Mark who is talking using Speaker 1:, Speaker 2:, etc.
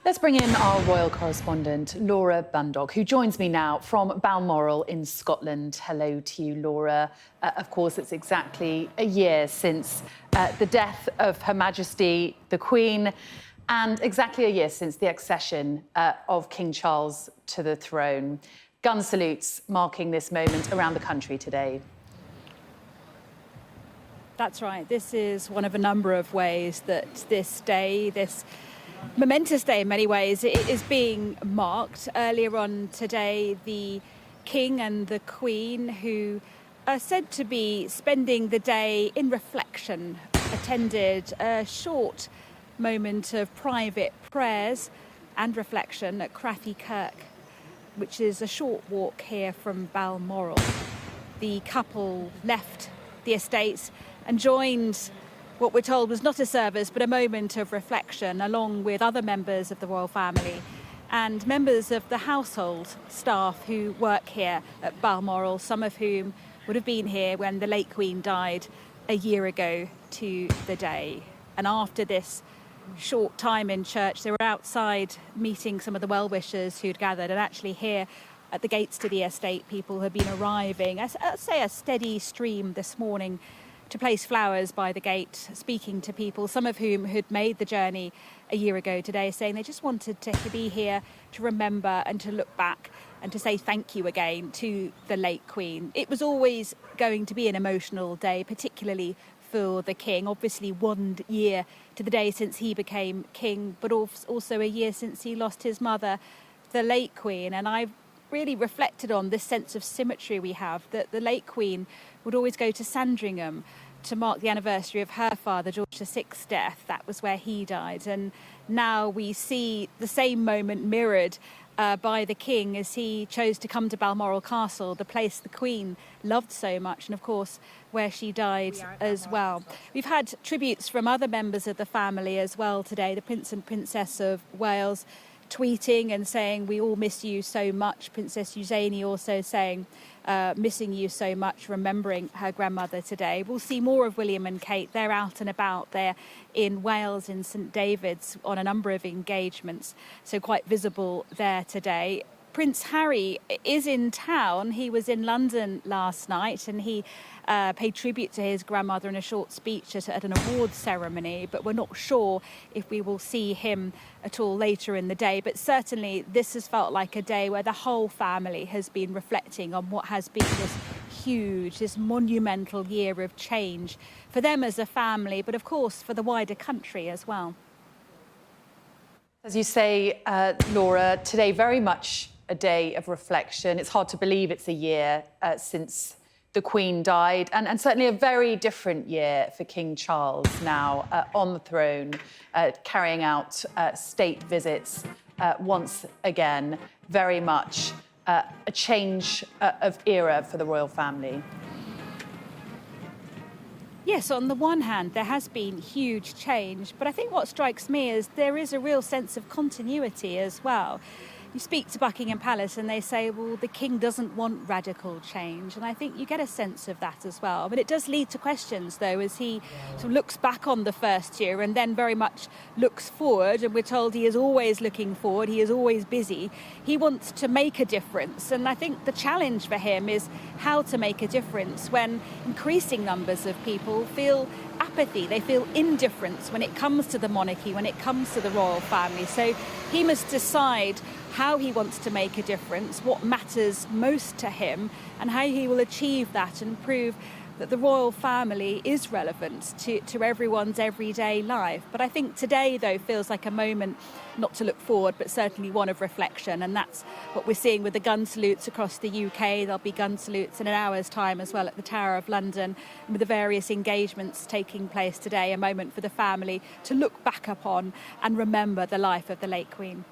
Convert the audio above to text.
Speaker 1: Let's bring in our royal correspondent, Laura Bundock, who joins me now from Balmoral in Scotland. Hello to you, Laura. Of course, it's exactly a year since the death of Her Majesty the Queen, and exactly a year since the accession of King Charles to the throne. Gun salutes marking this moment around the country today.
Speaker 2: That's right. This is one of a number of ways that this day, this momentous day in many ways, it is being marked. Earlier on today, the King and the Queen, who are said to be spending the day in reflection, attended a short moment of private prayers and reflection at Crathie Kirk, which is a short walk here from Balmoral. The couple left the estates and joined what we're told was not a service but a moment of reflection, along with other members of the royal family and members of the household staff who work here at Balmoral, some of whom would have been here when the late Queen died a year ago to the day. And after this short time in church, they were outside meeting some of the well-wishers who'd gathered, and actually here at the gates to the estate, people have been arriving, I'd say a steady stream this morning, to place flowers by the gate, speaking to people, some of whom had made the journey a year ago today, saying they just wanted to be here to remember and to look back and to say thank you again to the late Queen. It was always going to be an emotional day, particularly for the King. Obviously 1 year to the day since he became king, but also a year since he lost his mother, the late Queen. And I've really reflected on this sense of symmetry we have, that the late Queen would always go to Sandringham to mark the anniversary of her father, George VI's death. That was where he died. And now we see the same moment mirrored by the King as he chose to come to Balmoral Castle, the place the Queen loved so much, and of course where she died as well. We've had tributes from other members of the family as well today. The Prince and Princess of Wales tweeting and saying, "We all miss you so much." Princess Eugenie also saying, missing you so much, remembering her grandmother today. We'll see more of William and Kate. They're out and about. They're in Wales, in St David's, on a number of engagements, so quite visible there today. Prince Harry is in town. He was in London last night and he paid tribute to his grandmother in a short speech at an awards ceremony, but we're not sure if we will see him at all later in the day. But certainly this has felt like a day where the whole family has been reflecting on what has been this huge, this monumental year of change for them as a family, but of course for the wider country as well.
Speaker 1: As you say, Laura, today very much a day of reflection. It's hard to believe it's a year since the Queen died, and certainly a very different year for King Charles now on the throne, carrying out state visits once again. Very much a change of era for the royal family.
Speaker 2: Yes, on the one hand, there has been huge change, but I think what strikes me is there is a real sense of continuity as well. You speak to Buckingham Palace and they say, well, the King doesn't want radical change. And I think you get a sense of that as well. But it does lead to questions, though, as he sort of looks back on the first year and then very much looks forward. And we're told he is always looking forward. He is always busy. He wants to make a difference. And I think the challenge for him is how to make a difference when increasing numbers of people feel apathy, they feel indifference when it comes to the monarchy, when it comes to the royal family. So he must decide how he wants to make a difference, what matters most to him, and how he will achieve that and prove that the royal family is relevant to everyone's everyday life. But I think today, though, feels like a moment not to look forward, but certainly one of reflection. And that's what we're seeing with the gun salutes across the UK. There'll be gun salutes in an hour's time as well at the Tower of London, and with the various engagements taking place today, a moment for the family to look back upon and remember the life of the late Queen.